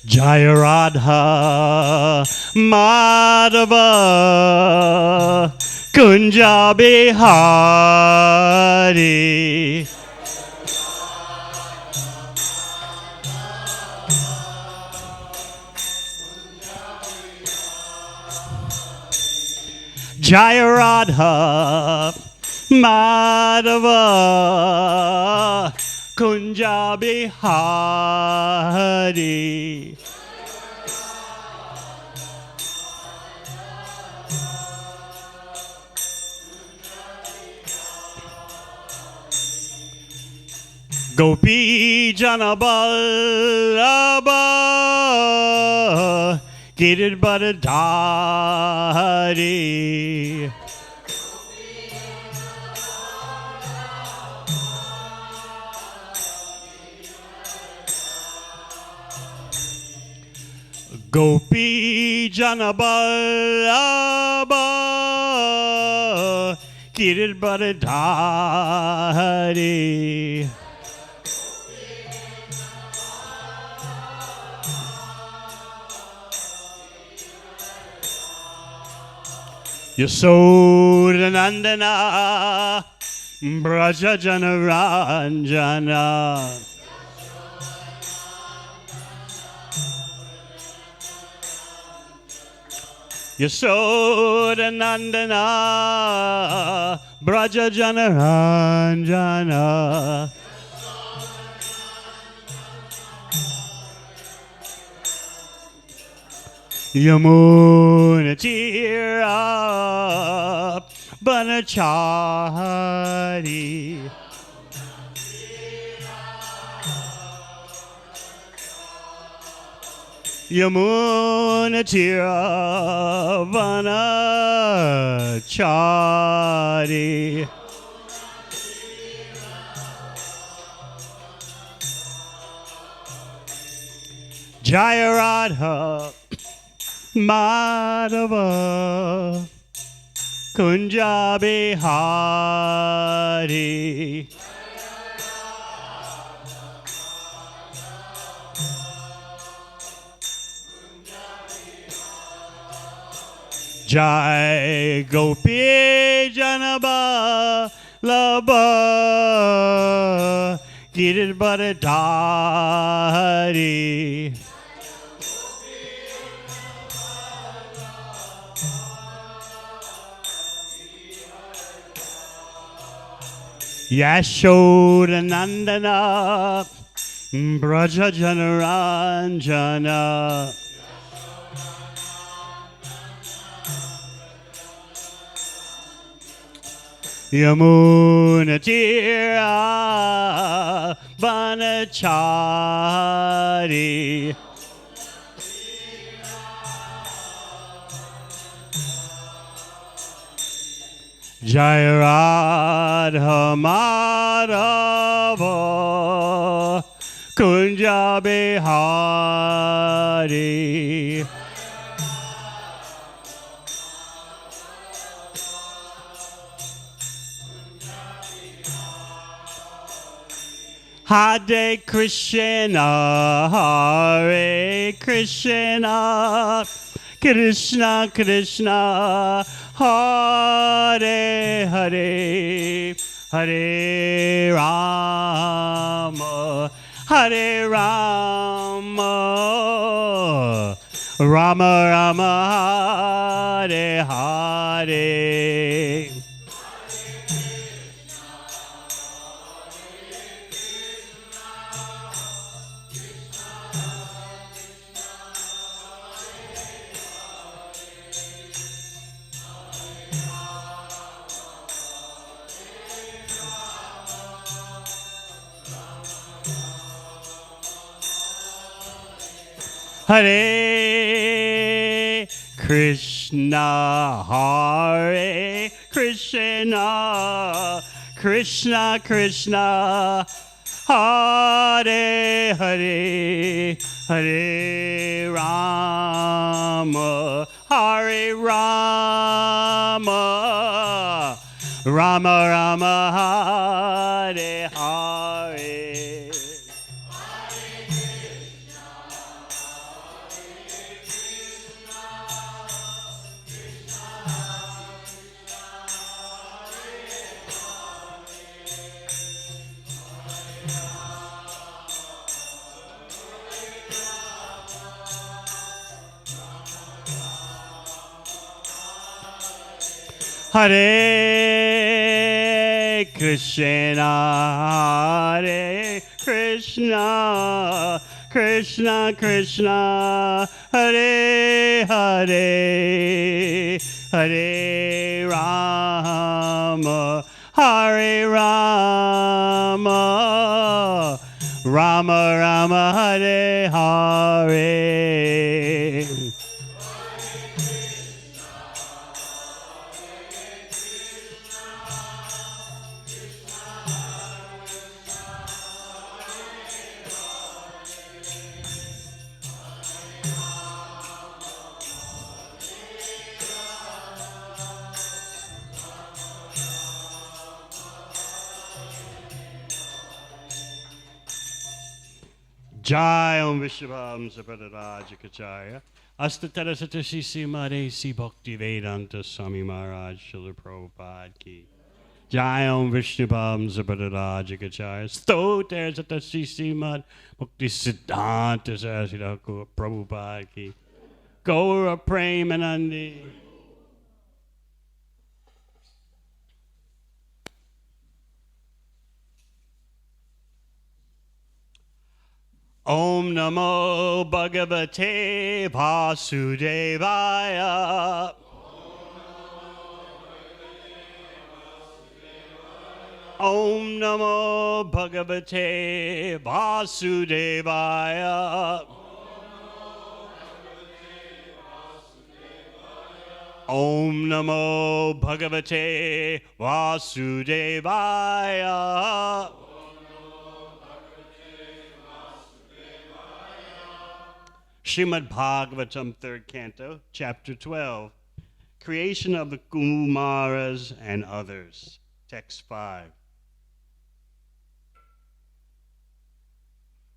Jaya Radha Madhava Kunja Bihari. Jaya Radha Madhava Kunja Bihari. Gopi Jana Ballabha Giridharadhari. Gopi Jana Ballabha Giridharadhari. Yasoda Nandana Braja Jana Ranjana. Yasoda Nandana Braja Jana Ranjana. Yamuna Tira Banachari. Yamuna Tira Banachari. Jaya Radha Madhava Kunja Bihari. Jai Gopi Janaba Laba Giridharadhari. Yashoda Nandana Braja Jana Ranjana. Yamuna Tira Banachari. Jaya Radha Madhava Kunja Bihari. Hare Krishna, Hare Krishna, Krishna Krishna, Hare Hare, Hare Rama, Hare Rama, Rama Rama, Hare Hare. Hare Krishna, Hare Krishna, Krishna Krishna, Hare Hare, Hare Rama, Hare Rama, Rama Rama, Hare Hare. Hare Krishna, Hare Krishna, Krishna Krishna, Hare Hare, Hare Rama, Hare Rama, Rama Rama, Hare Hare. Jai Om Vishwam Sapadarajakacharya Astatara Satashi Simade Si Bhakti Vedanta Swami Maharaj Srila Prabhupada Ki Jai Om Vishnupam Sapadarajakacharya Stoter Satashi Simad Bhakti Siddhanta Sarasita Prabhupada Ki Gaura Premanandi. Om Namo Bhagavate Vasudevaya. Om Namo Bhagavate Vasudevaya. Om Namo Bhagavate Vasudevaya. Srimad Bhagavatam, 3rd Canto, Chapter 12, Creation of the Kumaras and Others, Text 5.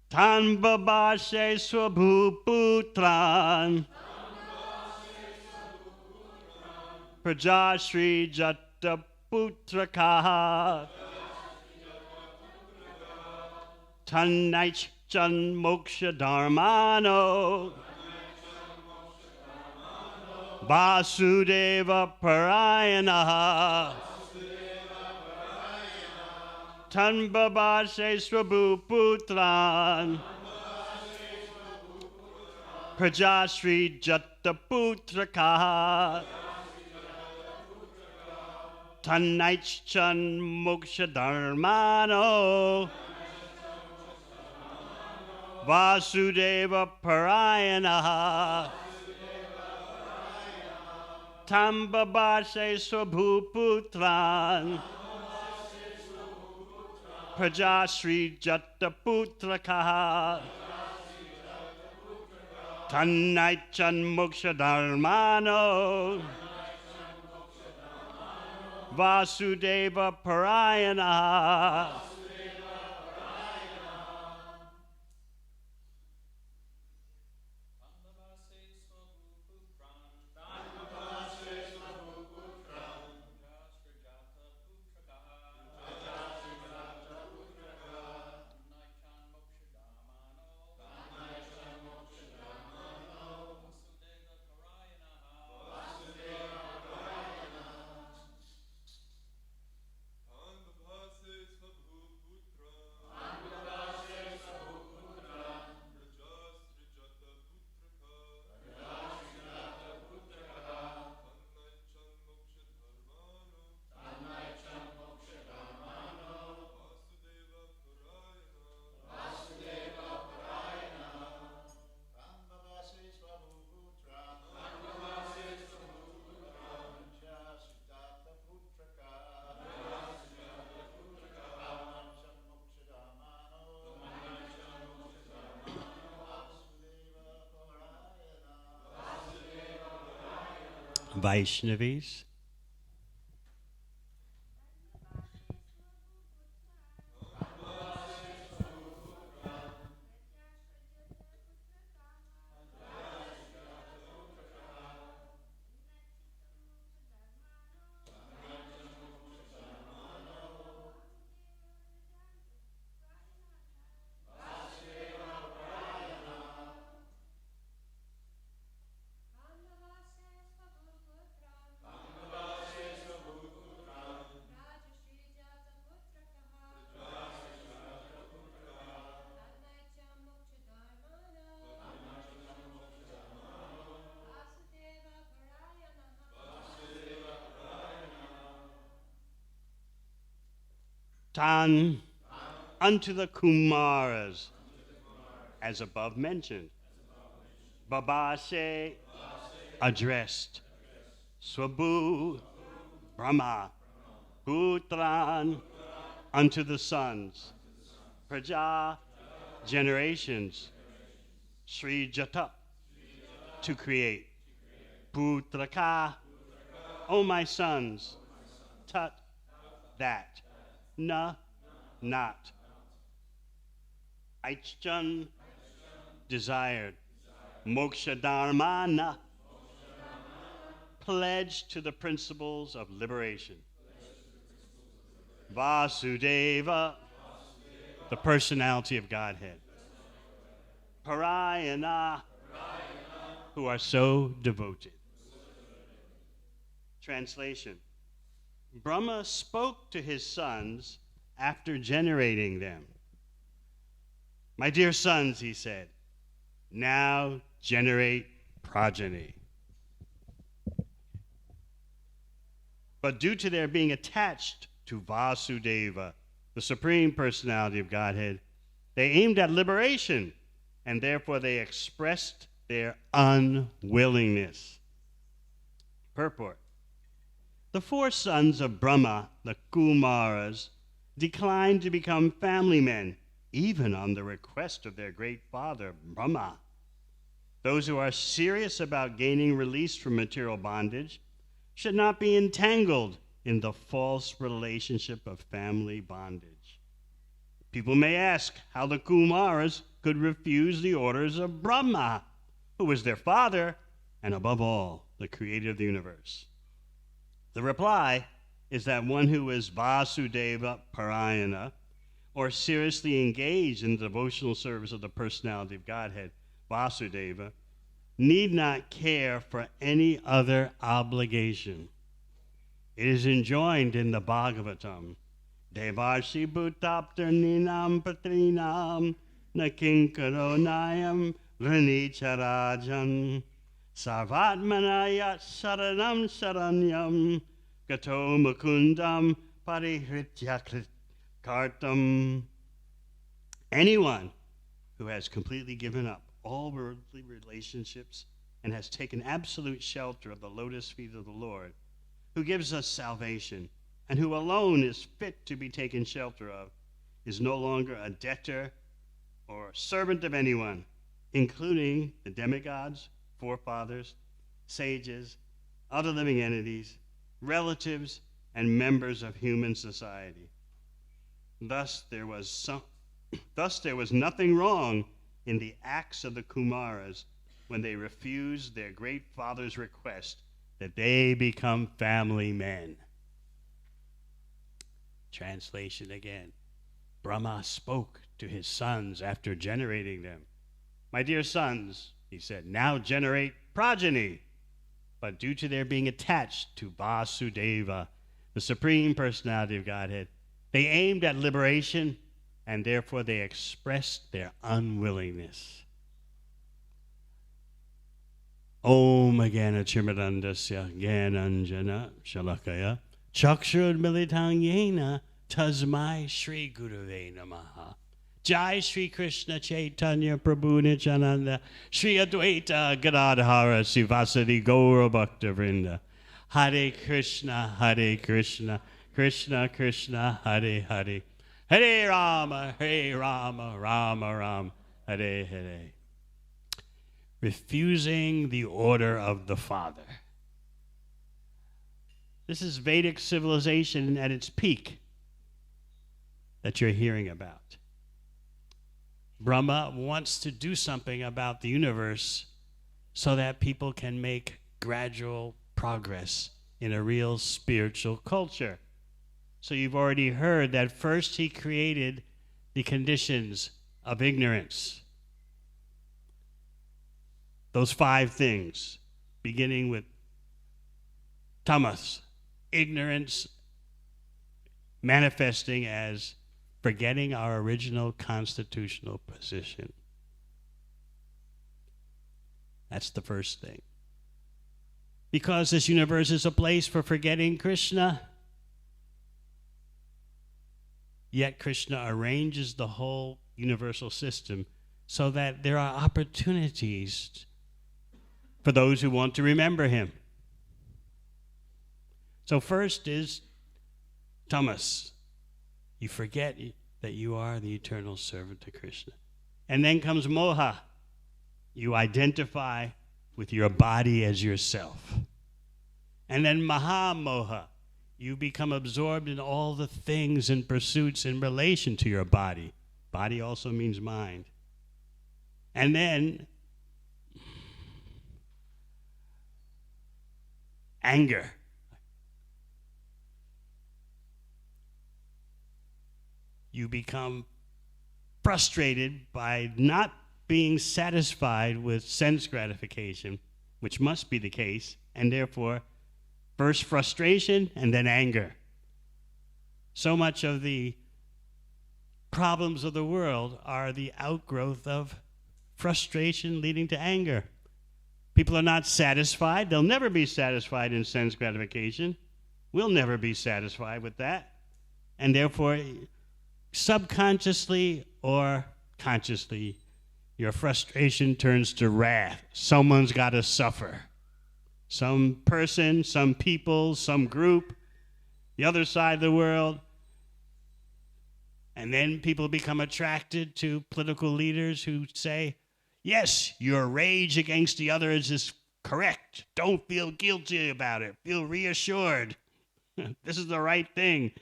Tan babashe swabhuputran Prajashri Jataputrakaha Tanaich Chan Moksha Dharmano Vasudeva Parayana Tan Babashe Swabhuputran Prajashri Jataputraka Tanaich Chan Moksha Dharmano Vasudeva Parayana Tambabashe Swabhuputran Prajashri Jataputraka Tanaichan Moksha Dharmano Vasudeva Parayana. Vaishnavis. Tan unto the Kumaras, as above mentioned. Babase addressed. Swabhu Brahma Putran unto the sons. Praja generations. Sri Jata to create. Putraka, O my sons. Tat, that. Na, not. Aichchan, desired. Moksha Dharmana, pledge to the principles of liberation. Vasudeva, the personality of Godhead. Parayana, who are so devoted. Translation. Brahma spoke to his sons after generating them. My dear sons, he said, now generate progeny. But due to their being attached to Vasudeva, the Supreme Personality of Godhead, they aimed at liberation, and therefore they expressed their unwillingness. Purport. The four sons of Brahma, the Kumaras, declined to become family men, even on the request of their great father, Brahma. Those who are serious about gaining release from material bondage should not be entangled in the false relationship of family bondage. People may ask how the Kumaras could refuse the orders of Brahma, who was their father, and above all, the creator of the universe. The reply is that one who is Vasudeva Parayana, or seriously engaged in the devotional service of the personality of Godhead, Vasudeva, need not care for any other obligation. It is enjoined in the Bhagavatam, Devarshi Bhutaptarninam Patrinam Nakinkaro Nayam Vranicharajam Sarvatmanaya Saranam Saranyam Gato Mukundam Parihritya Kartam. Anyone who has completely given up all worldly relationships and has taken absolute shelter of the lotus feet of the Lord, who gives us salvation, and who alone is fit to be taken shelter of, is no longer a debtor or servant of anyone, including the demigods, forefathers, sages, other living entities, relatives, and members of human society. Thus there was nothing wrong in the acts of the Kumaras when they refused their great father's request that they become family men. Translation again. Brahma spoke to his sons after generating them. My dear sons, he said, now generate progeny. But due to their being attached to Vasudeva, the Supreme Personality of Godhead, they aimed at liberation, and therefore they expressed their unwillingness. Om Agana Chimarandasya Gyananjana Shalakaya Chakshur Militang Yena Tasmai Shri Gurave Namaha. Jai Shri Krishna Chaitanya Prabhu Nityananda Shri Advaita Gadadhara Sivasadi Gaura Bhakta Vrinda. Hare Krishna, Krishna Krishna, Hare Hare. Hare Rama, Rama Rama, Hare Hare. Refusing the order of the Father. This is Vedic civilization at its peak that you're hearing about. Brahma wants to do something about the universe so that people can make gradual progress in a real spiritual culture. So you've already heard that first he created the conditions of ignorance. Those 5 things, beginning with tamas, ignorance, manifesting as forgetting our original constitutional position. That's the first thing. Because this universe is a place for forgetting Krishna, Yet Krishna arranges the whole universal system so that there are opportunities for those who want to remember him. So first is tamas. You forget that you are the eternal servant to Krishna. And then comes moha. You identify with your body as yourself. And then mahamoha. You become absorbed in all the things and pursuits in relation to your body. Body also means mind. And then anger. You become frustrated by not being satisfied with sense gratification, which must be the case, and therefore, first frustration and then anger. So much of the problems of the world are the outgrowth of frustration leading to anger. People are not satisfied. They'll never be satisfied in sense gratification. We'll never be satisfied with that. And therefore, subconsciously or consciously, your frustration turns to wrath. Someone's got to suffer. Some person, some people, some group, the other side of the world. And then people become attracted to political leaders who say, yes, your rage against the others is correct. Don't feel guilty about it. Feel reassured. This is the right thing.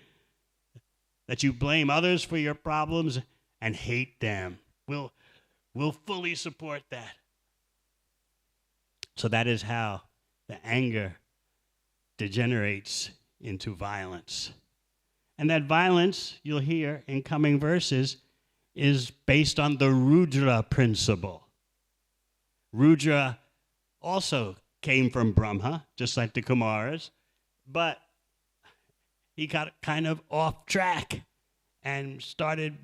That you blame others for your problems and hate them. We'll fully support that. So that is how the anger degenerates into violence. And that violence, you'll hear in coming verses, is based on the Rudra principle. Rudra also came from Brahma, just like the Kumaras, but he got kind of off track and started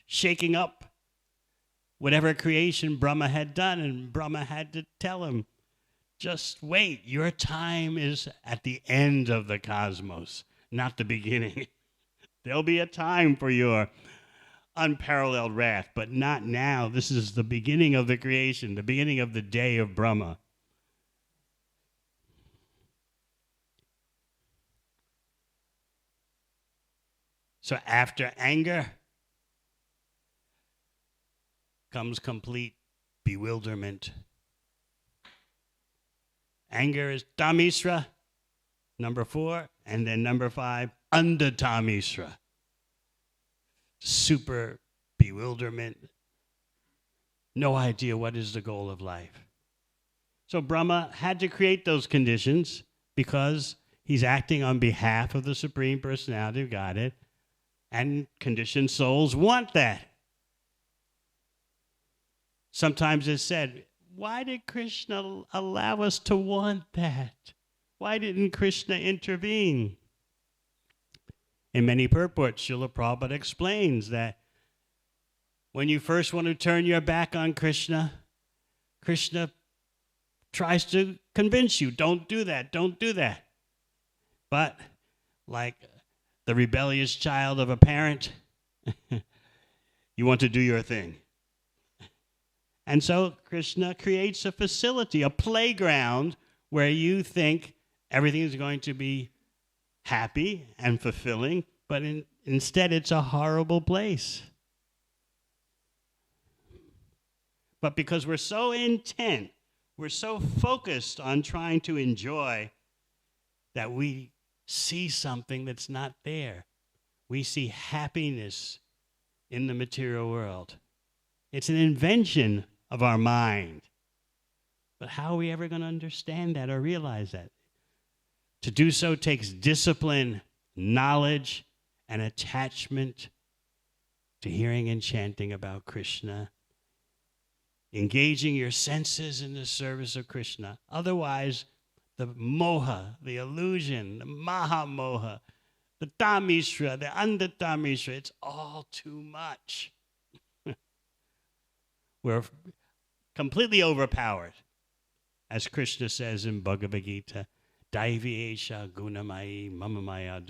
shaking up whatever creation Brahma had done, and Brahma had to tell him, just wait, your time is at the end of the cosmos, not the beginning. There'll be a time for your unparalleled wrath, but not now. This is the beginning of the creation, the beginning of the day of Brahma. So after anger comes complete bewilderment. Anger is Tamisra, number 4, and then number 5, under Tamisra. Super bewilderment. No idea what is the goal of life. So Brahma had to create those conditions because he's acting on behalf of the Supreme Personality of Godhead, and conditioned souls want that. Sometimes it's said, why did Krishna allow us to want that? Why didn't Krishna intervene? In many purports, Srila Prabhupada explains that when you first want to turn your back on Krishna, Krishna tries to convince you, don't do that, don't do that. But like the rebellious child of a parent, you want to do your thing. And so Krishna creates a facility, a playground where you think everything is going to be happy and fulfilling, but instead it's a horrible place. But because we're so intent, we're so focused on trying to enjoy that we see something that's not there. We see happiness in the material world. It's an invention of our mind. But how are we ever going to understand that or realize that? To do so takes discipline, knowledge, and attachment to hearing and chanting about Krishna, engaging your senses in the service of Krishna. Otherwise, the moha, the illusion, the mahamoha, the tamisra, the andatamisra, it's all too much. We're completely overpowered. As Krishna says in Bhagavad Gita, Daivi Esha Gunamai Mamamaya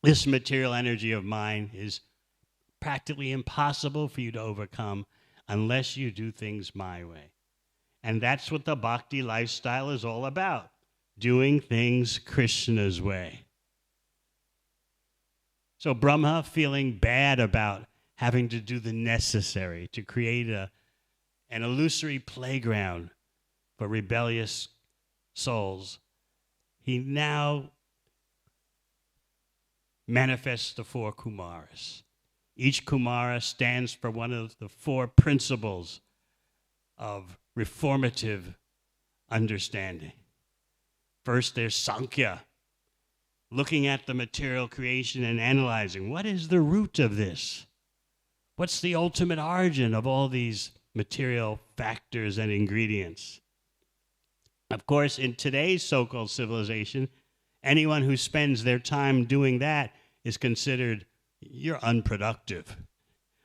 This material energy of mine is practically impossible for you to overcome unless you do things my way. And that's what the bhakti lifestyle is all about, doing things Krishna's way. So Brahma, feeling bad about having to do the necessary to create an illusory playground for rebellious souls, he now manifests the 4 Kumaras. Each Kumara stands for one of the 4 principles of reformative understanding. First, there's Sankhya, looking at the material creation and analyzing, what is the root of this? What's the ultimate origin of all these material factors and ingredients? Of course, in today's so-called civilization, anyone who spends their time doing that is considered, you're unproductive.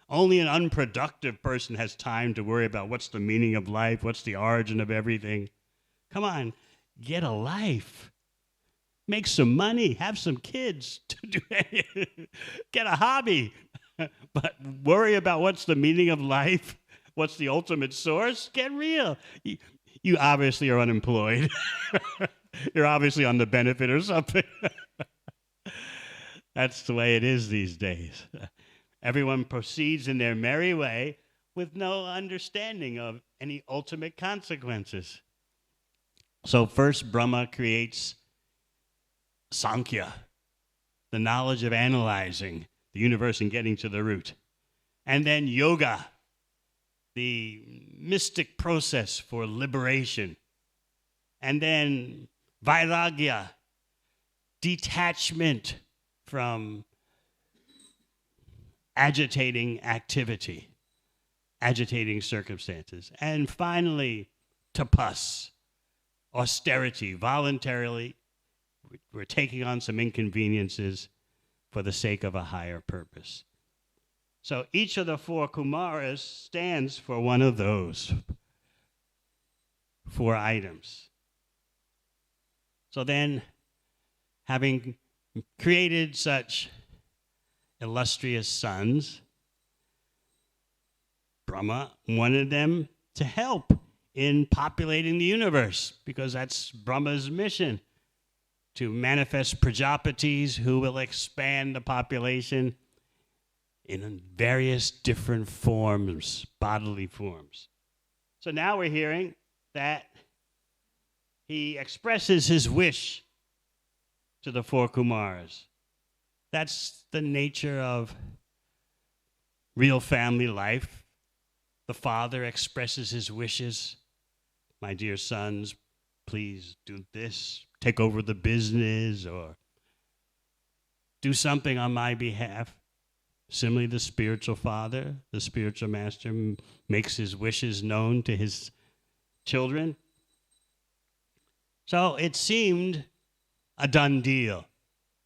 Only an unproductive person has time to worry about what's the meaning of life, what's the origin of everything. Come on, get a life. Make some money, have some kids, get a hobby. But worry about what's the meaning of life, what's the ultimate source, get real. You obviously are unemployed. You're obviously on the benefit or something. That's the way it is these days. Everyone proceeds in their merry way with no understanding of any ultimate consequences. So first Brahma creates Sankhya, the knowledge of analyzing the universe and getting to the root. And then yoga, the mystic process for liberation. And then vairagya, detachment from agitating activity, agitating circumstances. And finally, tapas, austerity, voluntarily. We're taking on some inconveniences for the sake of a higher purpose. So each of the 4 Kumaras stands for one of those 4 items. So then, having created such illustrious sons, Brahma wanted them to help in populating the universe, because that's Brahma's mission, to manifest Prajapatis who will expand the population in various different forms, bodily forms. So now we're hearing that he expresses his wish to the 4 Kumaras. That's the nature of real family life. The father expresses his wishes. My dear sons, please do this, take over the business, or do something on my behalf. Similarly, the spiritual father, the spiritual master, makes his wishes known to his children. So it seemed a done deal.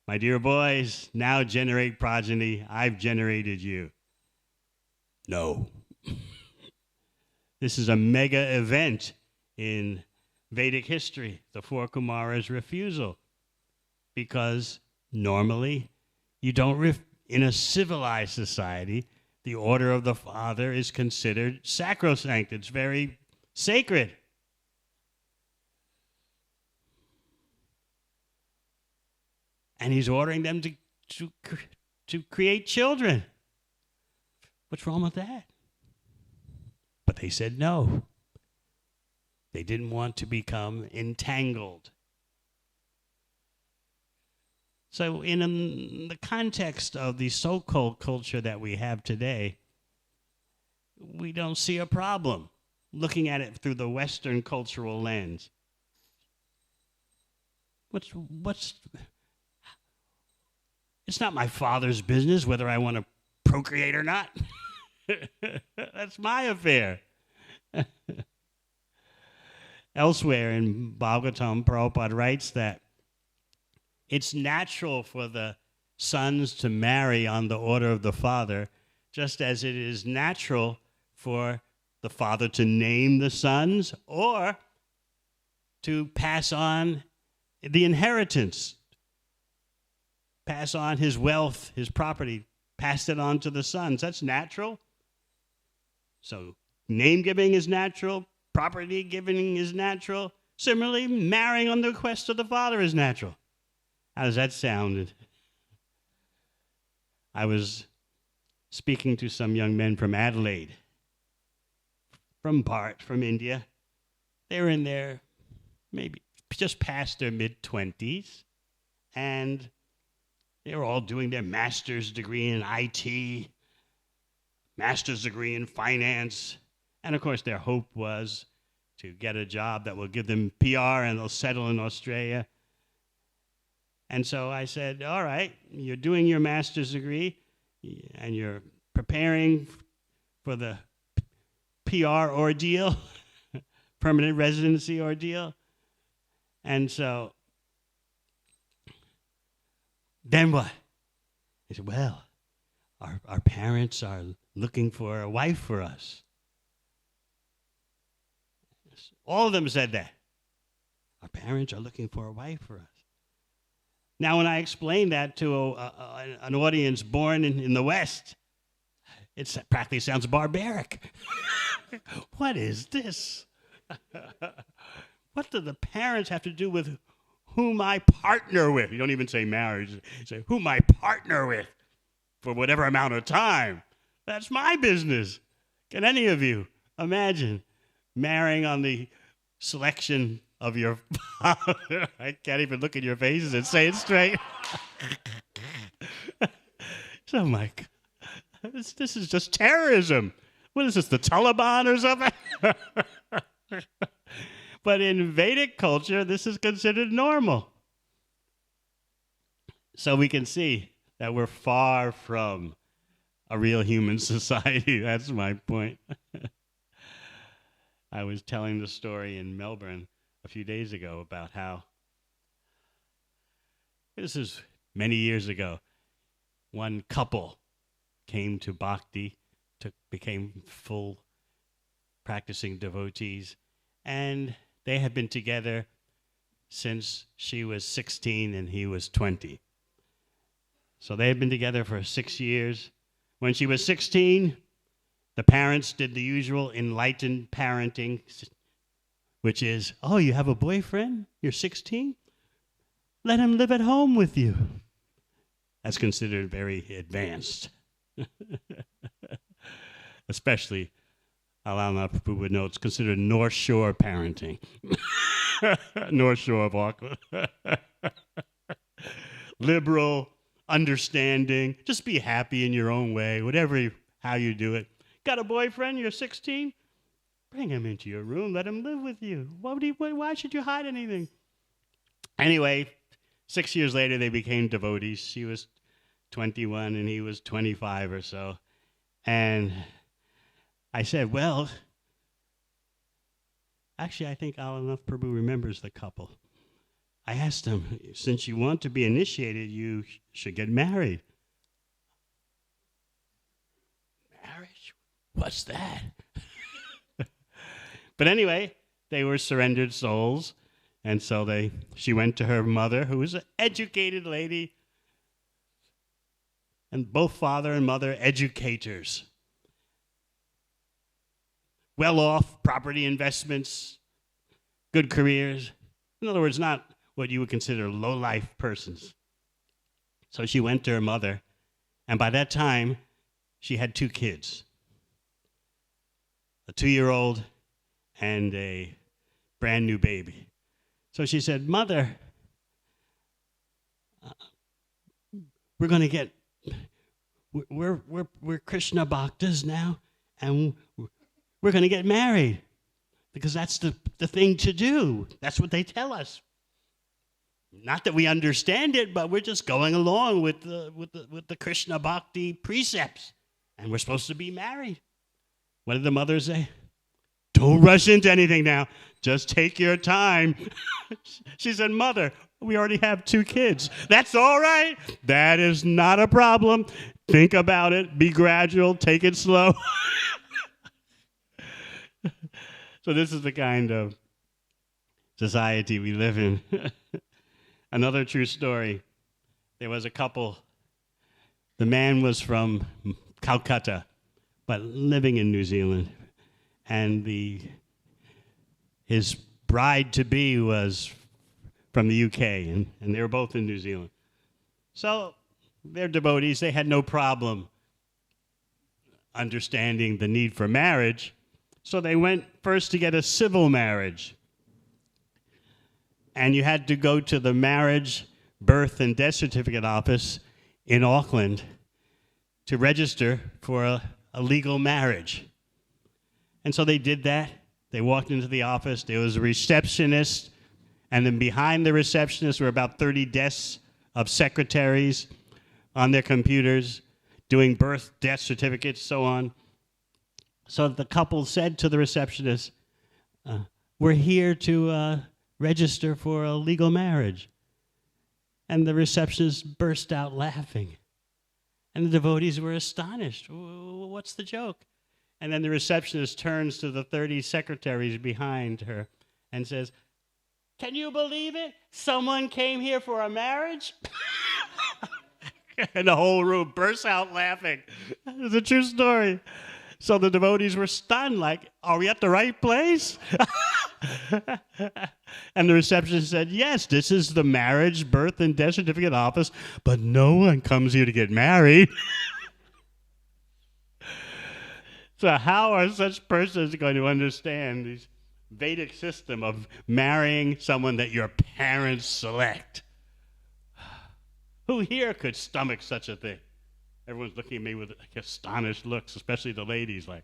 My dear boys, now generate progeny. I've generated you. No. This is a mega event in Vedic history, the 4 Kumaras' refusal, because normally you don't, in a civilized society, the order of the father is considered sacrosanct. It's very sacred. And he's ordering them to create children. What's wrong with that? But they said no. They didn't want to become entangled. So in the context of the so-called culture that we have today, we don't see a problem looking at it through the Western cultural lens. It's not my father's business whether I want to procreate or not. That's my affair. Elsewhere in Bhagavatam, Prabhupada writes that it's natural for the sons to marry on the order of the father, just as it is natural for the father to name the sons or to pass on the inheritance pass on his wealth, his property, passed it on to the sons. That's natural. So name giving is natural. Property giving is natural. Similarly, marrying on the request of the father is natural. How does that sound? I was speaking to some young men from Adelaide, from India. They were in their, maybe just past their mid-20s, and they were all doing their master's degree in IT, master's degree in finance, and of course their hope was to get a job that will give them PR and they'll settle in Australia. And so I said, all right, you're doing your master's degree and you're preparing for the PR ordeal, permanent residency ordeal. And so, then what? He said, well, our parents are looking for a wife for us. All of them said that. Our parents are looking for a wife for us. Now, when I explained that to an audience born in the West, it practically sounds barbaric. What is this? What do the parents have to do with whom I partner with? You don't even say marriage. You say, whom I partner with for whatever amount of time. That's my business. Can any of you imagine marrying on the selection of your father? I can't even look at your faces and say it straight. So, Mike, this is just terrorism. What is this, the Taliban or something? But in Vedic culture, this is considered normal. So we can see that we're far from a real human society. That's my point. I was telling the story in Melbourne a few days ago about how, this is many years ago, one couple came to Bhakti, became full practicing devotees, and they had been together since she was 16 and he was 20. So they had been together for 6 years. When she was 16, the parents did the usual enlightened parenting, which is, oh, you have a boyfriend? You're 16? Let him live at home with you. That's considered very advanced. Especially, Alana Prabhu would know, it's considered North Shore parenting. North Shore of Auckland. Liberal, understanding, just be happy in your own way, how you do it. Got a boyfriend, you're 16? Bring him into your room, let him live with you. Why should you hide anything? Anyway, 6 years later, they became devotees. She was 21 and he was 25 or so. And I said, well, actually, I think Alanath Prabhu remembers the couple. I asked him, since you want to be initiated, you should get married. Marriage? What's that? But anyway, they were surrendered souls. And so she went to her mother, who was an educated lady, and both father and mother educators. Well-off, property investments, good careers. In other words, not what you would consider low-life persons. So she went to her mother, and by that time, she had 2 kids, a 2-year-old and a brand new baby. So she said, Mother, we're going to get, we're Krishna Bhaktas now, and we're going to get married because that's the thing to do. That's what they tell us. Not that we understand it, but we're just going along with the Krishna Bhakti precepts, and we're supposed to be married. What did the mother say? Don't rush into anything now. Just take your time. She said, Mother, we already have 2 kids. That's all right. That is not a problem. Think about it. Be gradual. Take it slow. So this is the kind of society we live in. Another true story. there was a couple. The man was from Calcutta, but living in New Zealand. And his bride-to-be was from the UK, and they were both in New Zealand. So they're devotees. They had no problem understanding the need for marriage. So they went first to get a civil marriage. And you had to go to the marriage, birth, and death certificate office in Auckland to register for a legal marriage. And so they did that. They walked into the office. There was a receptionist, and then behind the receptionist were about 30 desks of secretaries on their computers doing birth, death certificates, so on. So the couple said to the receptionist, we're here to register for a legal marriage. And the receptionist burst out laughing. And the devotees were astonished. What's the joke? And then the receptionist turns to the 30 secretaries behind her and says, can you believe it? Someone came here for a marriage? And the whole room bursts out laughing. It's a true story. So the devotees were stunned, like, are we at the right place? And the receptionist said, yes, this is the marriage, birth, and death certificate office, but no one comes here to get married. So how are such persons going to understand this Vedic system of marrying someone that your parents select? Who here could stomach such a thing? Everyone's looking at me with astonished looks, especially the ladies, like,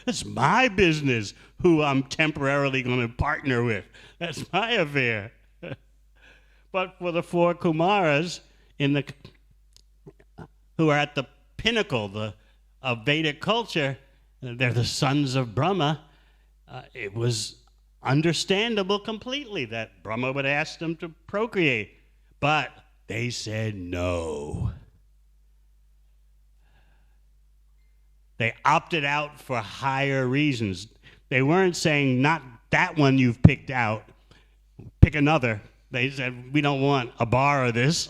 it's my business who I'm temporarily going to partner with. That's my affair. But for the four Kumaras who are at the pinnacle of Vedic culture, they're the sons of Brahma, it was understandable completely that Brahma would ask them to procreate. But they said no. They opted out for higher reasons. They weren't saying, not that one you've picked out, pick another. They said, we don't want a bar of this.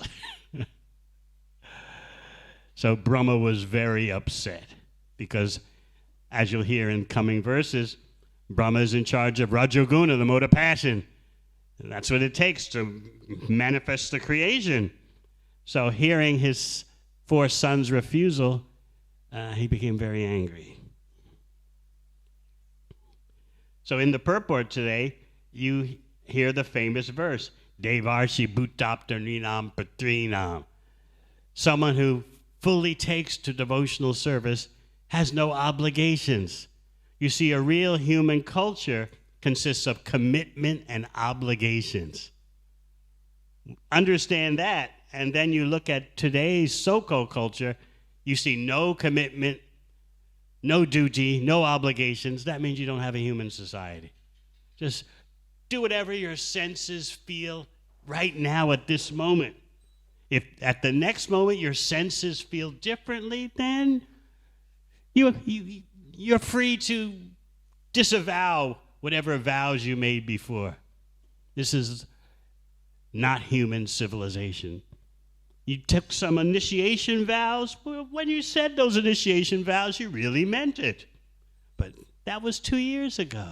So Brahma was very upset because, as you'll hear in coming verses, Brahma is in charge of Rajoguna, the mode of passion. And that's what it takes to manifest the creation. So hearing his four sons' refusal, he became very angry. So in the purport today, you hear the famous verse, Devarshi Bhutaptarninam Patrinam. Someone who fully takes to devotional service has no obligations. You see, a real human culture consists of commitment and obligations. Understand that, and then you look at today's so-called culture, you see no commitment, no duty, no obligations. That means you don't have a human society. Just do whatever your senses feel right now at this moment. If at the next moment your senses feel differently, then you're free to disavow whatever vows you made before. This is not human civilization. You took some initiation vows. Well, when you said those initiation vows, you really meant it. But that was 2 years ago.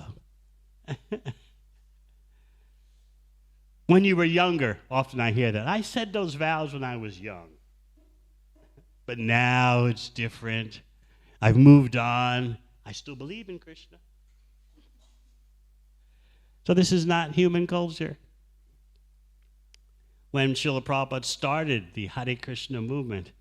When you were younger, often I hear that. I said those vows when I was young. But now it's different. I've moved on. I still believe in Krishna. So this is not human culture. When Srila Prabhupada started the Hare Krishna movement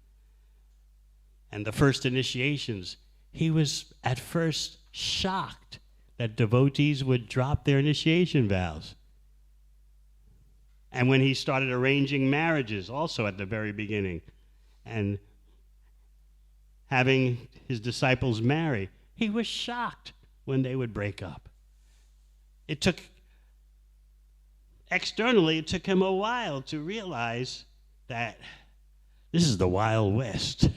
and the first initiations, he was at first shocked that devotees would drop their initiation vows. And when he started arranging marriages, also at the very beginning, and having his disciples marry, he was shocked when they would break up. Externally, it took him a while to realize that this is the Wild West.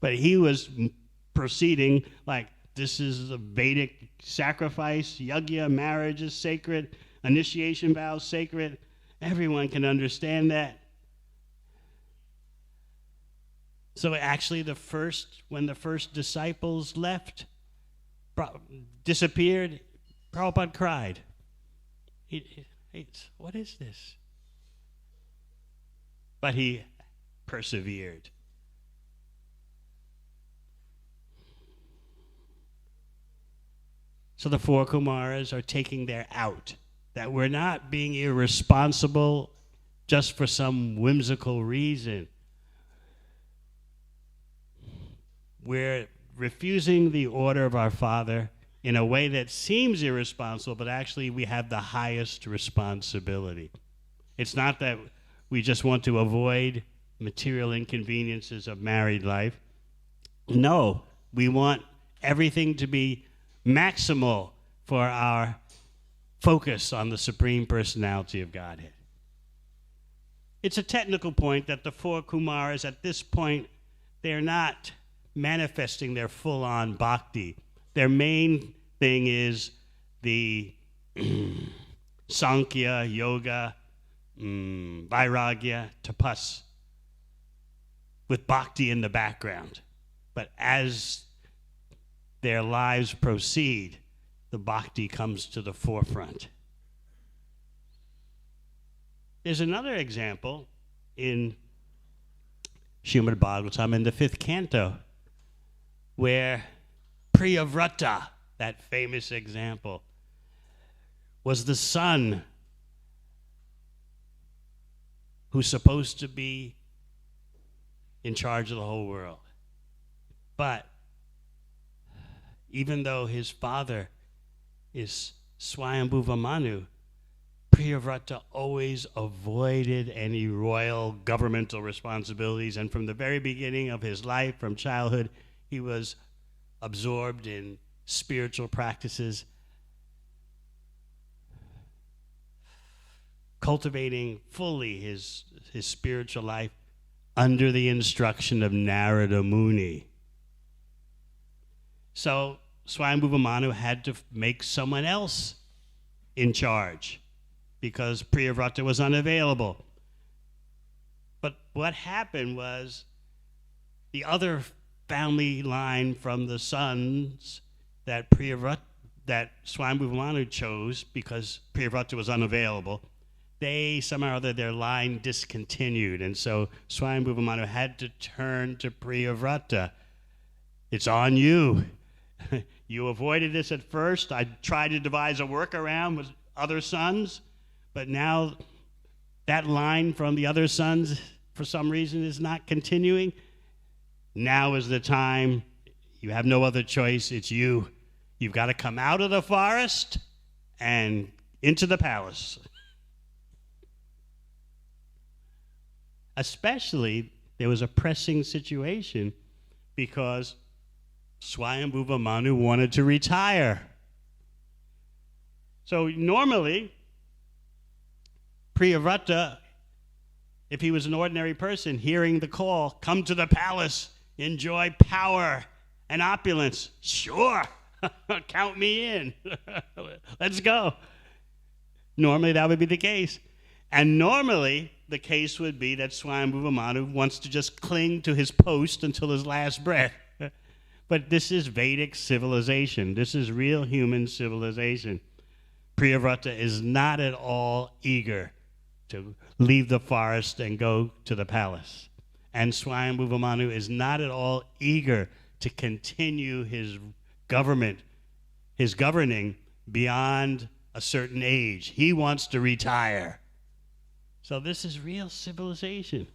But he was proceeding like this is a Vedic sacrifice, yajna, marriage is sacred, initiation vows sacred, Everyone can understand that. So actually when the first disciples left, disappeared, Prabhupada cried. What is this? But he persevered. So the four Kumaras are taking their out, that we're not being irresponsible just for some whimsical reason. We're refusing the order of our Father in a way that seems irresponsible, but actually we have the highest responsibility. It's not that we just want to avoid material inconveniences of married life. No, we want everything to be maximal for our focus on the Supreme Personality of Godhead. It's a technical point that the four Kumaras at this point, they're not manifesting their full-on bhakti. Their main thing is the Sankhya, Yoga, Vairagya, Tapas, with bhakti in the background. But as their lives proceed, the bhakti comes to the forefront. There's another example in Srimad Bhagavatam in the 5th canto, where Priyavrata, that famous example, was the son who's supposed to be in charge of the whole world. But even though his father is Swayambhuva Manu, Priyavrata always avoided any royal governmental responsibilities, and from the very beginning of his life, from childhood, he was absorbed in spiritual practices, cultivating fully his spiritual life under the instruction of Narada Muni. So Swayambhuva Manu had to make someone else in charge because Priyavrata was unavailable. But what happened was the other family line from the sons that Swayambhuva Manu chose, because Priyavrata was unavailable, they somehow or other, their line discontinued. And so Swayambhuva Manu had to turn to Priyavrata. It's on you. You avoided this at first. I tried to devise a workaround with other sons, but now that line from the other sons, for some reason, is not continuing. Now is the time. You have no other choice. It's you. You've got to come out of the forest and into the palace. Especially, there was a pressing situation because Swayambhuva Manu wanted to retire. So normally, Priyavrata, if he was an ordinary person, hearing the call, come to the palace, enjoy power and opulence. Sure, count me in. Let's go. Normally that would be the case. And normally the case would be that Swayambhuva Manu wants to just cling to his post until his last breath. But this is Vedic civilization. This is real human civilization. Priyavrata is not at all eager to leave the forest and go to the palace. And Swayambhuva Manu is not at all eager to continue his governing beyond a certain age. He wants to retire. So this is real civilization.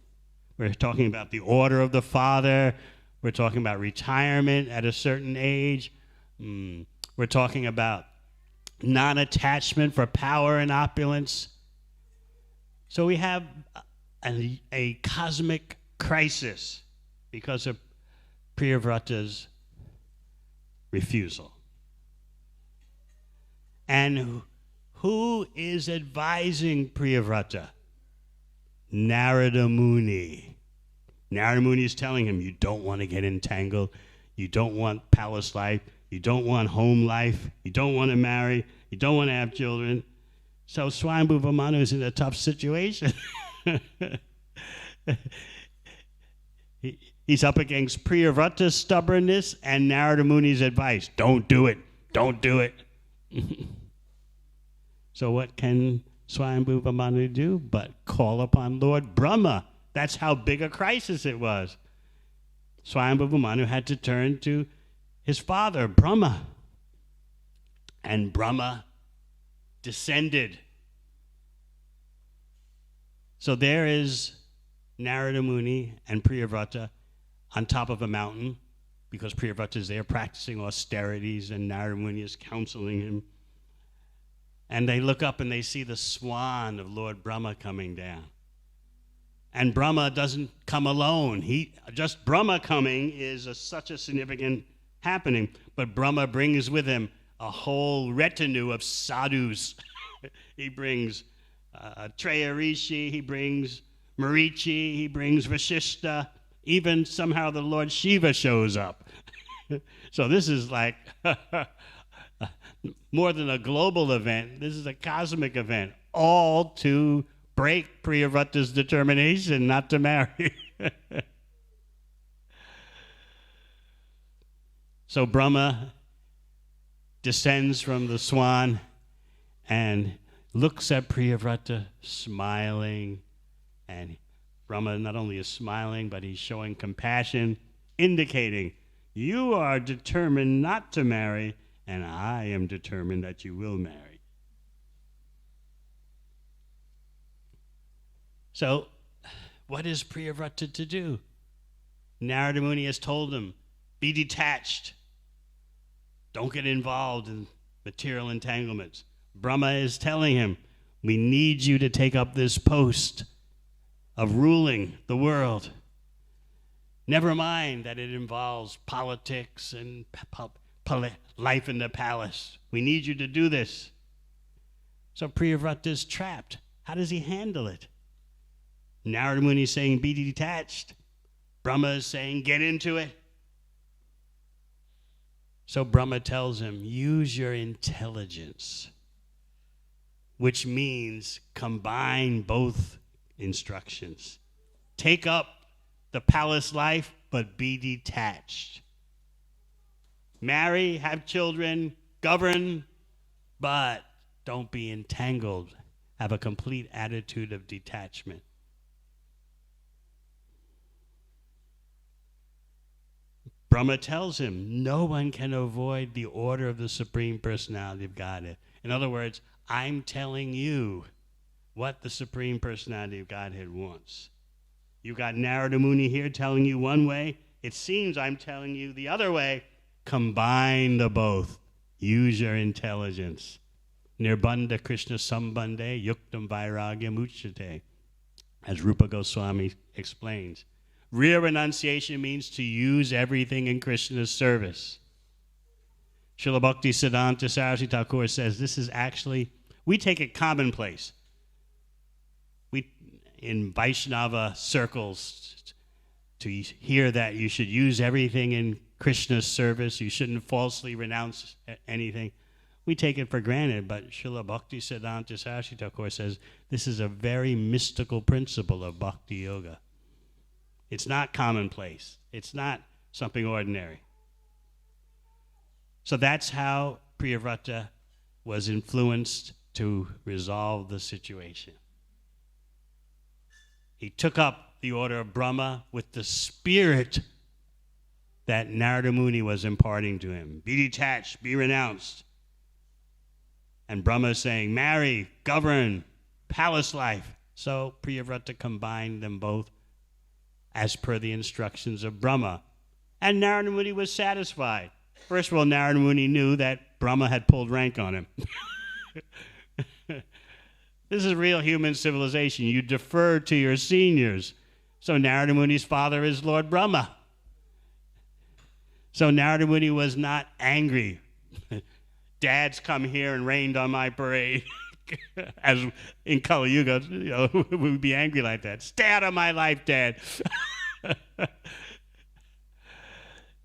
We're talking about the order of the Father. We're talking about retirement at a certain age. We're talking about non-attachment for power and opulence. So we have a cosmic crisis because of Priyavrata's refusal. And who is advising Priyavrata? Narada Muni. Narada Muni is telling him, you don't want to get entangled. You don't want palace life. You don't want home life. You don't want to marry. You don't want to have children. So Swayambhuva Manu is in a tough situation. He's up against Priyavrata's stubbornness and Narada Muni's advice. Don't do it. Don't do it. So what can Swayambhuva Manu do but call upon Lord Brahma? That's how big a crisis it was. Swayambhuva Manu had to turn to his father, Brahma. And Brahma descended. So there is Narada Muni and Priyavrata on top of a mountain, because Priyavrata is there practicing austerities and Narada Muni is counseling him. And they look up and they see the swan of Lord Brahma coming down. And Brahma doesn't come alone. Just Brahma coming is such a significant happening. But Brahma brings with him a whole retinue of sadhus. He brings Treya Rishi, he brings Marichi, he brings Vasishta. Even somehow the Lord Shiva shows up. So this is like more than a global event. This is a cosmic event, all to break Priyavrata's determination not to marry. So Brahma descends from the swan and looks at Priyavrata, smiling. And Brahma not only is smiling, but he's showing compassion, indicating, you are determined not to marry, and I am determined that you will marry. So, what is Priyavrata to do? Narada Muni has told him, be detached. Don't get involved in material entanglements. Brahma is telling him, we need you to take up this post of ruling the world. Never mind that it involves politics and life in the palace. We need you to do this. So Priyavrata is trapped. How does he handle it? Narada Muni is saying, be detached. Brahma is saying, get into it. So Brahma tells him, use your intelligence, which means combine both instructions. Take up the palace life, but be detached. Marry, have children, govern, but don't be entangled. Have a complete attitude of detachment. Brahma tells him, no one can avoid the order of the Supreme Personality of Godhead. In other words, I'm telling you what the Supreme Personality of Godhead wants. You've got Narada Muni here telling you one way. It seems I'm telling you the other way. Combine the both. Use your intelligence. Nirbandha Krishna Sambandhe Yuktam Vairagyam Uchate, as Rupa Goswami explains. Real renunciation means to use everything in Krishna's service. Srila Bhakti Siddhanta Saraswati Thakur says this is actually, we take it commonplace. In Vaishnava circles, to hear that you should use everything in Krishna's service, you shouldn't falsely renounce anything. We take it for granted, but Srila Bhakti Siddhanta Saraswati Thakur says this is a very mystical principle of Bhakti Yoga. It's not commonplace. It's not something ordinary. So that's how Priyavrata was influenced to resolve the situation. He took up the order of Brahma with the spirit that Narada Muni was imparting to him. Be detached, be renounced. And Brahma is saying, marry, govern, palace life. So Priyavrata combined them both as per the instructions of Brahma. And Narada Muni was satisfied. First of all, Narada Muni knew that Brahma had pulled rank on him. This is real human civilization. You defer to your seniors. So Narada Muni's father is Lord Brahma. So Narada Muni was not angry. Dad's come here and rained on my parade. As in Kali Yuga, we would be angry like that. Stay out of my life, Dad.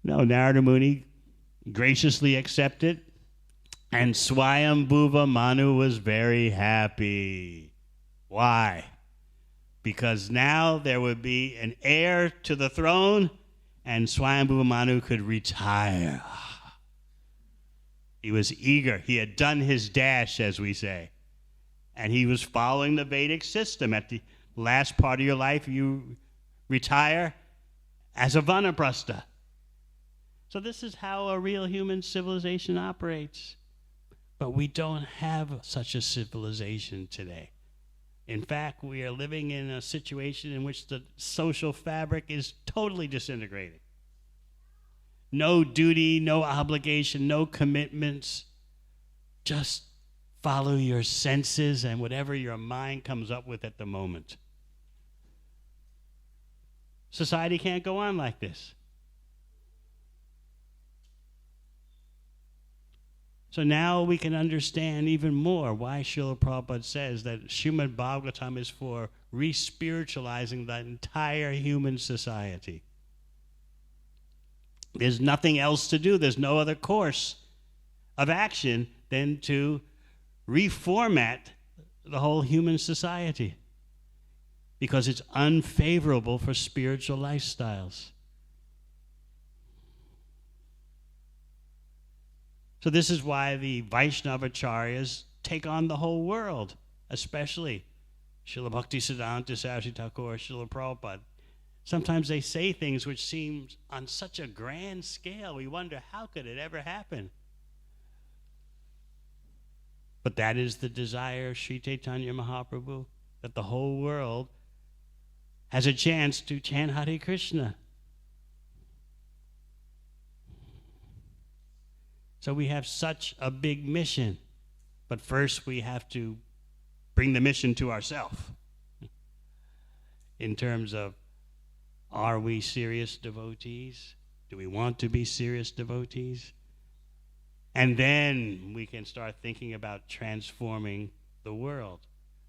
No, Narada Muni graciously accepted And Swayambhuva Manu was very happy. Why? Because now there would be an heir to the throne, and Swayambhuva Manu could retire. He was eager. He had done his dash, as we say. And he was following the Vedic system. At the last part of your life, you retire as a vanaprastha. So this is how a real human civilization operates. But we don't have such a civilization today. In fact, we are living in a situation in which the social fabric is totally disintegrating. No duty, no obligation, no commitments. Just follow your senses and whatever your mind comes up with at the moment. Society can't go on like this. So now we can understand even more why Srila Prabhupada says that Srimad Bhagavatam is for re-spiritualizing the entire human society. There's nothing else to do. There's no other course of action than to reformat the whole human society because it's unfavorable for spiritual lifestyles. So this is why the Vaishnavacharyas take on the whole world, especially Srila Bhaktisiddhanta Saraswati Thakur, Srila Prabhupada. Sometimes they say things which seem on such a grand scale. We wonder, how could it ever happen? But that is the desire of Sri Caitanya Mahaprabhu, that the whole world has a chance to chant Hare Krishna. So we have such a big mission, but first we have to bring the mission to ourselves in terms of, are we serious devotees? Do we want to be serious devotees? And then we can start thinking about transforming the world.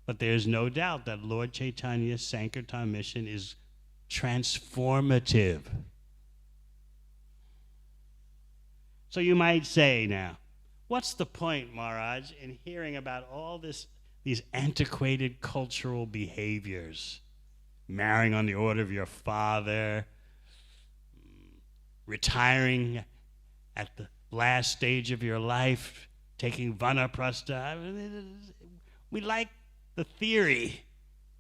But there's no doubt that Lord Chaitanya's Sankirtan mission is transformative. So you might say now, what's the point, Maharaj, in hearing about all these antiquated cultural behaviors? Marrying on the order of your father, retiring at the last stage of your life, taking vanaprastha. We like the theory.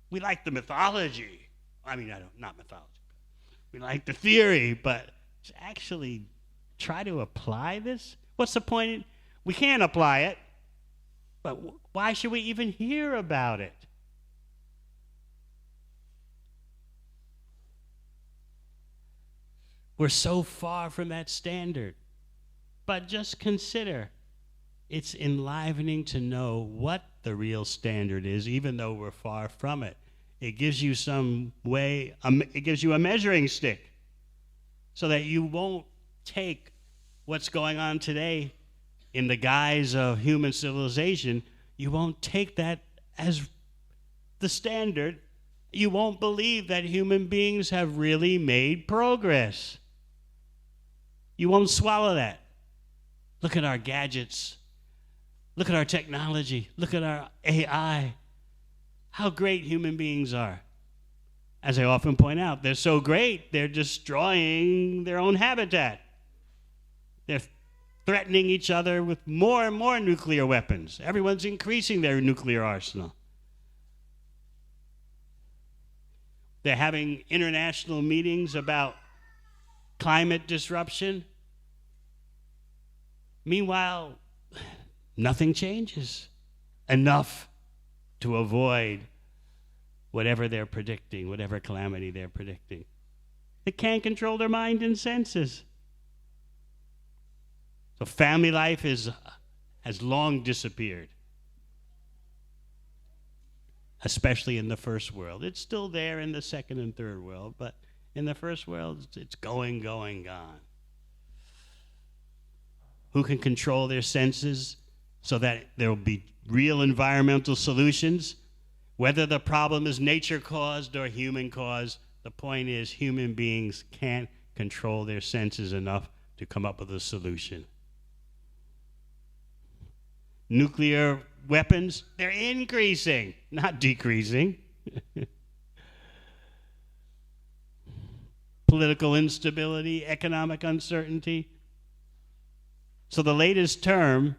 We like the mythology. Not mythology. We like the theory, but actually try to apply this? What's the point? We can't apply it, but why should we even hear about it? We're so far from that standard. But just consider, it's enlivening to know what the real standard is, even though we're far from it. It gives you some way, it gives you a measuring stick so that you won't take what's going on today in the guise of human civilization. You won't take that as the standard. You won't believe that human beings have really made progress. You won't swallow that. Look at our gadgets. Look at our technology. Look at our AI. How great human beings are. As I often point out, they're so great, they're destroying their own habitat. They're threatening each other with more and more nuclear weapons. Everyone's increasing their nuclear arsenal. They're having international meetings about climate disruption. Meanwhile, nothing changes enough to avoid whatever they're predicting, whatever calamity they're predicting. They can't control their mind and senses. So family life has long disappeared, especially in the first world. It's still there in the second and third world, but in the first world, it's going, gone. Who can control their senses so that there will be real environmental solutions? Whether the problem is nature-caused or human-caused, the point is human beings can't control their senses enough to come up with a solution. nuclear weapons, they're increasing, not decreasing. Political instability, economic uncertainty. So the latest term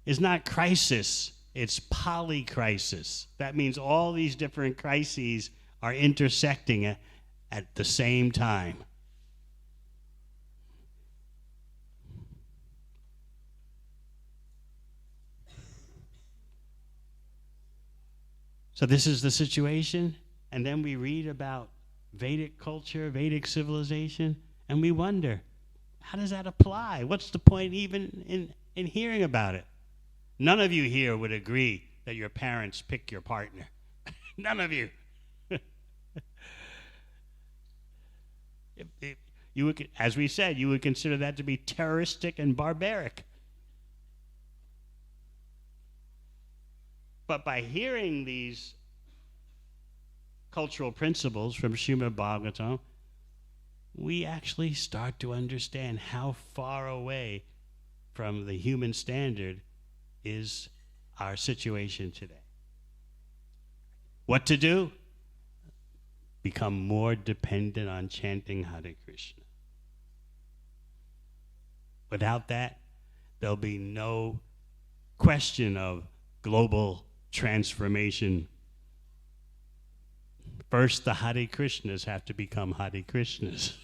is not crisis, it's polycrisis. That means all these different crises are intersecting at the same time. So this is the situation, and then we read about Vedic culture, Vedic civilization, and we wonder, how does that apply? What's the point even in hearing about it? None of you here would agree that your parents pick your partner. None of you. You would, as we said, you would consider that to be terroristic and barbaric. But by hearing these cultural principles from Srimad Bhagavatam, we actually start to understand how far away from the human standard is our situation today. What to do? Become more dependent on chanting Hare Krishna. Without that, there'll be no question of global transformation. First, the Hare Krishnas have to become Hare Krishnas.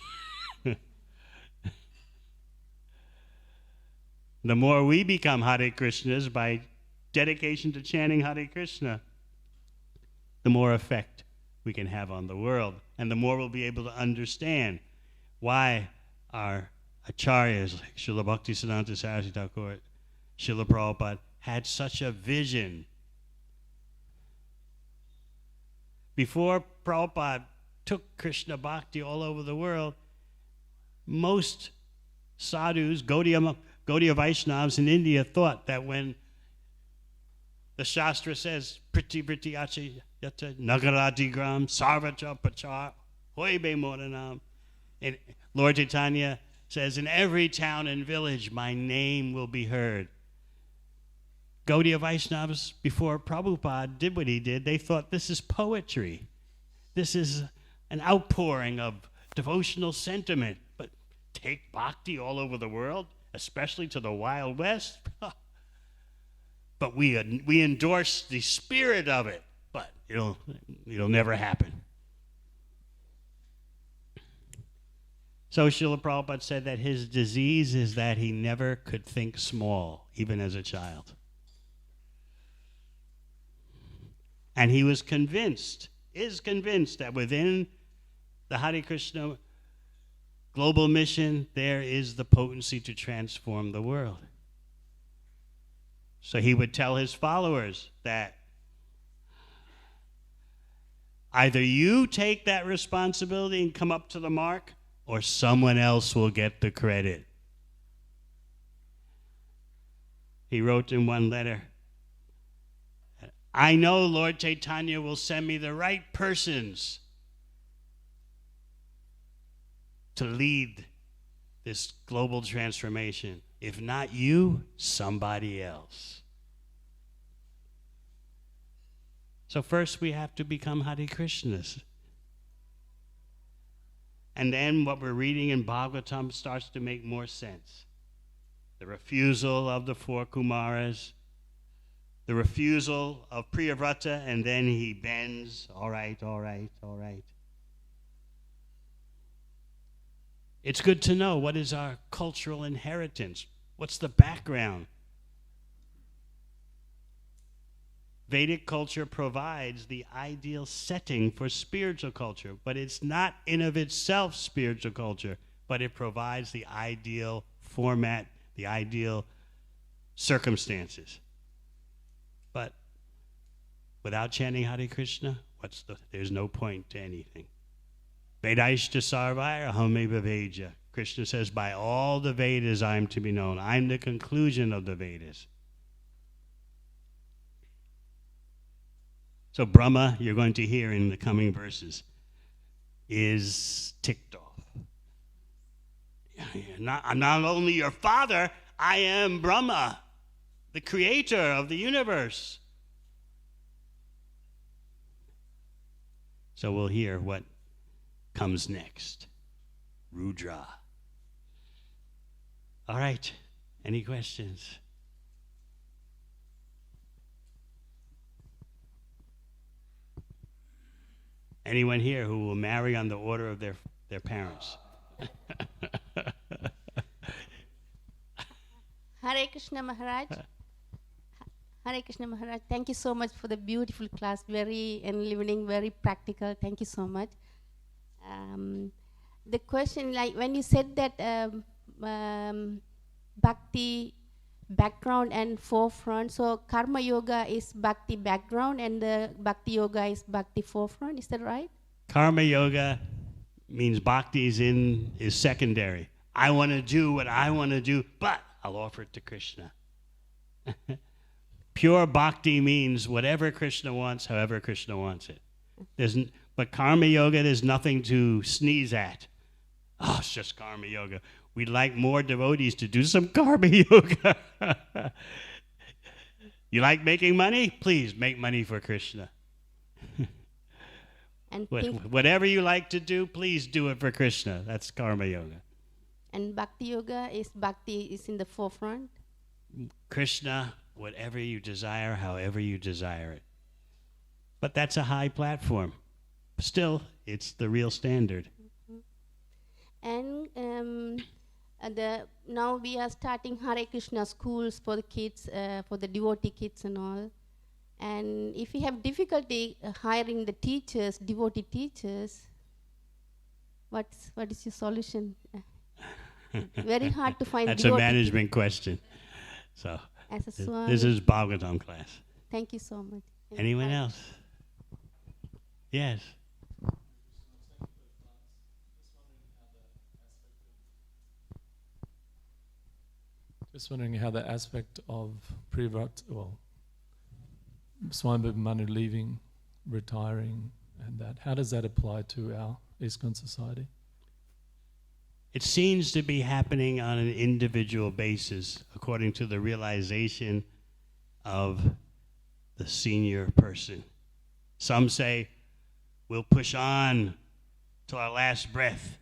The more we become Hare Krishnas by dedication to chanting Hare Krishna, the more effect we can have on the world, and the more we'll be able to understand why our acharyas like Srila Bhaktisiddhanta Saraswati Thakur, Srila Prabhupada had such a vision. Before Prabhupada took Krishna Bhakti all over the world, most sadhus, Gaudiya Vaishnavas in India thought that when the Shastra says, Priti Priti Achi Yata Nagarati Gram Sarvacha Pachar Hoibe Moranam, and Lord Caitanya says, in every town and village my name will be heard. Gaudiya Vaishnavas, before Prabhupada did what he did, they thought this is poetry. This is an outpouring of devotional sentiment. But take bhakti all over the world, especially to the Wild West. But we endorse the spirit of it, but it'll never happen. So Srila Prabhupada said that his disease is that he never could think small, even as a child. And he was convinced, is convinced, that within the Hare Krishna global mission, there is the potency to transform the world. So he would tell his followers that either you take that responsibility and come up to the mark, or someone else will get the credit. He wrote in one letter, I know Lord Caitanya will send me the right persons to lead this global transformation. If not you, somebody else. So first we have to become Hare Krishnas. And then what we're reading in Bhagavatam starts to make more sense. The refusal of the four Kumaras, the refusal of Priyavrata, and then he bends, all right. It's good to know what is our cultural inheritance. What's the background? Vedic culture provides the ideal setting for spiritual culture, but it's not in of itself spiritual culture, but it provides the ideal format, the ideal circumstances. But without chanting Hare Krishna, there's no point to anything. Vedaishta sarvaya aham Veja. Krishna says, by all the Vedas I'm to be known. I'm the conclusion of the Vedas. So Brahma, you're going to hear in the coming verses, is ticked off. I'm not only your father, I am Brahma. the creator of the universe. So we'll hear what comes next. Rudra. All right. Any questions? Anyone here who will marry on the order of their parents? Hare Krishna Maharaj. Hare Krishna Maharaj. Thank you so much for the beautiful class. Very enlivening, very practical. Thank you so much. The question, like when you said that bhakti background and forefront, so karma yoga is bhakti background and the bhakti yoga is bhakti forefront. Is that right? Karma yoga means bhakti is secondary. I want to do what I want to do, but I'll offer it to Krishna. Pure bhakti means whatever Krishna wants, however Krishna wants it. But karma yoga, there's nothing to sneeze at. Oh, it's just karma yoga. We'd like more devotees to do some karma yoga. You like making money? Please make money for Krishna. And whatever you like to do, please do it for Krishna. That's karma yoga. And bhakti yoga is in the forefront? Krishna, whatever you desire, however you desire it. But that's a high platform. Still, it's the real standard. And now we are starting Hare Krishna schools for the kids, for the devotee kids and all. And if we have difficulty hiring the teachers, devotee teachers, what is your solution? Very hard to find. That's a management question. So this is Bhagavatam class. Thank you so much. Anyone else? Yes. Just wondering how the aspect of Swami Manu leaving, retiring, and that, how does that apply to our ISKCON society? It seems to be happening on an individual basis according to the realization of the senior person. Some say, we'll push on till our last breath.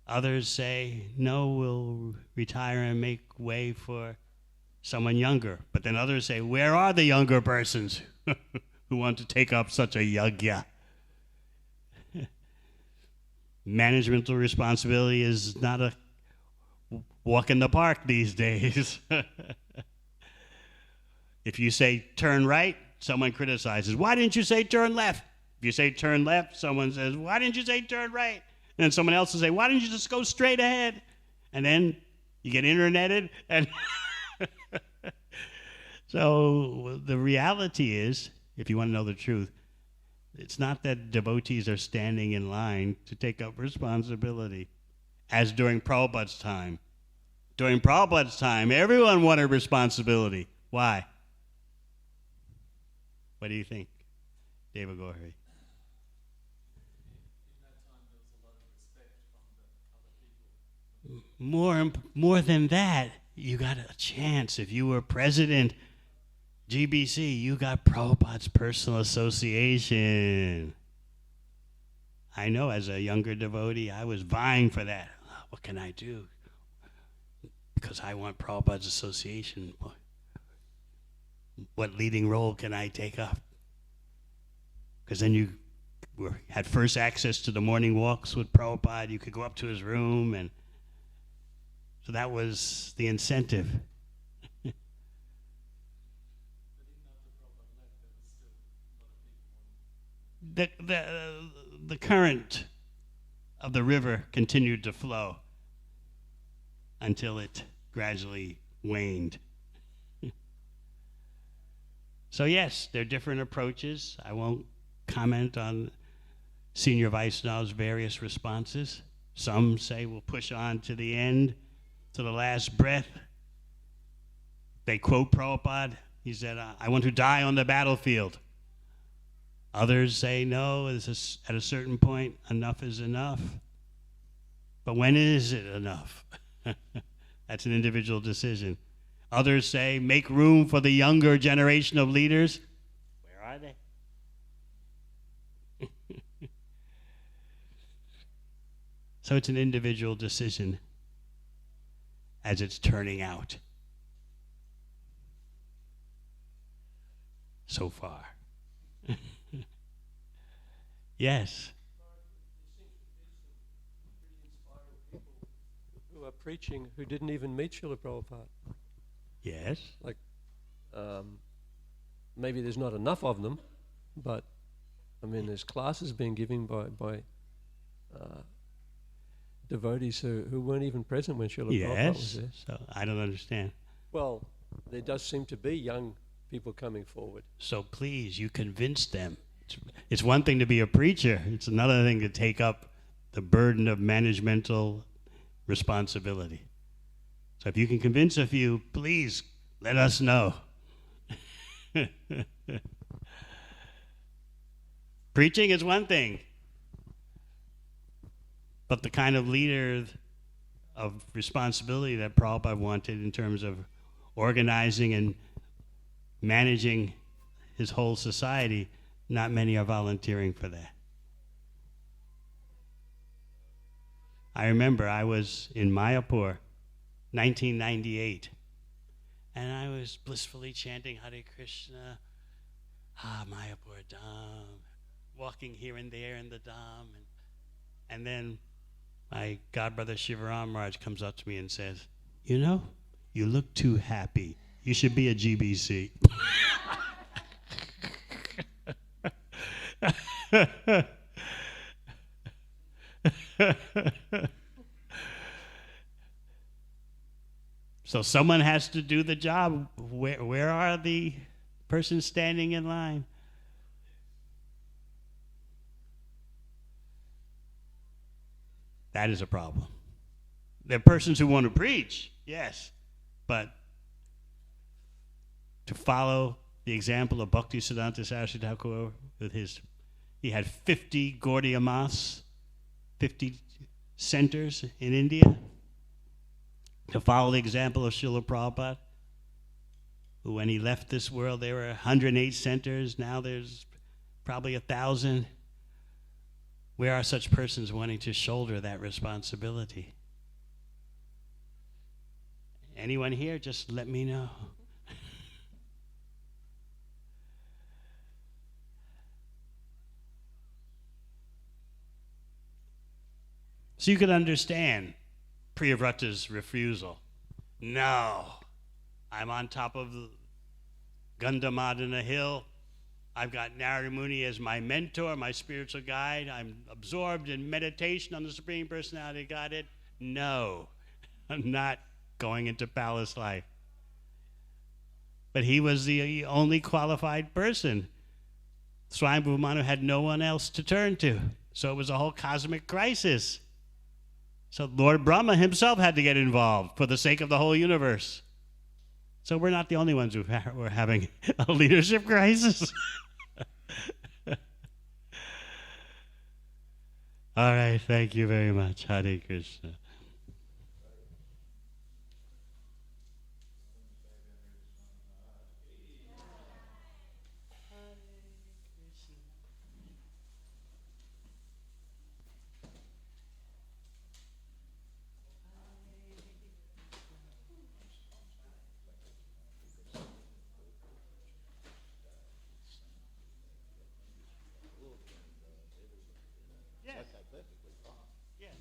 Others say, no, we'll retire and make way for someone younger. But then others say, where are the younger persons who want to take up such a yajna? Managemental responsibility is not a walk in the park these days. If you say turn right, someone criticizes, why didn't you say turn left? If you say turn left, someone says, why didn't you say turn right? And then someone else will say, why didn't you just go straight ahead? And then you get interneted. And so the reality is, if you want to know the truth, it's not that devotees are standing in line to take up responsibility, as during Prabhupada's time. During Prabhupada's time, everyone wanted responsibility. Why? What do you think, Devagori? More than that, you got a chance. If you were president, GBC, you got Prabhupada's personal association. I know as a younger devotee, I was vying for that. What can I do? Because I want Prabhupada's association. What leading role can I take up? Because then you had first access to the morning walks with Prabhupada. You could go up to his room, and so that was the incentive. The current of the river continued to flow until it gradually waned. So yes, there are different approaches. I won't comment on senior Vaishnavas' various responses. Some say we'll push on to the end, to the last breath. They quote Prabhupada. He said, I want to die on the battlefield. Others say, no, at a certain point, enough is enough. But when is it enough? That's an individual decision. Others say, make room for the younger generation of leaders. Where are they? So it's an individual decision as it's turning out so far. Yes. Who are preaching who didn't even meet Srila Prabhupada. Yes. Like, maybe there's not enough of them, but I mean, there's classes being given by devotees who weren't even present when Srila Prabhupada was Yes. there. So I don't understand. Well, there does seem to be young people coming forward. So please, you convince them. It's one thing to be a preacher. It's another thing to take up the burden of managemental responsibility. So if you can convince a few, please let us know. Preaching is one thing, but the kind of leader of responsibility that Prabhupada wanted in terms of organizing and managing his whole society, not many are volunteering for that. I remember I was in Mayapur, 1998, and I was blissfully chanting Hare Krishna, Mayapur Dham, walking here and there in the Dham, and then my godbrother Shivaram Maharaj comes up to me and says, you know, you look too happy. You should be a GBC. So someone has to do the job. Where are the persons standing in line? That is a problem. There are persons who want to preach, yes, but to follow the example of Bhaktisiddhanta Saraswati Thakur with he had 50 Gaudiya Maths, 50 centers in India. To follow the example of Srila Prabhupada, who when he left this world, there were 108 centers. Now there's probably 1,000. Where are such persons wanting to shoulder that responsibility? Anyone here? Just let me know. So you could understand Priyavrata's refusal. No, I'm on top of the Gandhamadana hill. I've got Narada Muni as my mentor, my spiritual guide. I'm absorbed in meditation on the Supreme Personality of Godhead. No, I'm not going into palace life. But he was the only qualified person. Swayambhuva Manu had no one else to turn to. So it was a whole cosmic crisis. So Lord Brahma himself had to get involved for the sake of the whole universe. So we're not the only ones who were having a leadership crisis. All right, thank you very much. Hare Krishna. Yes.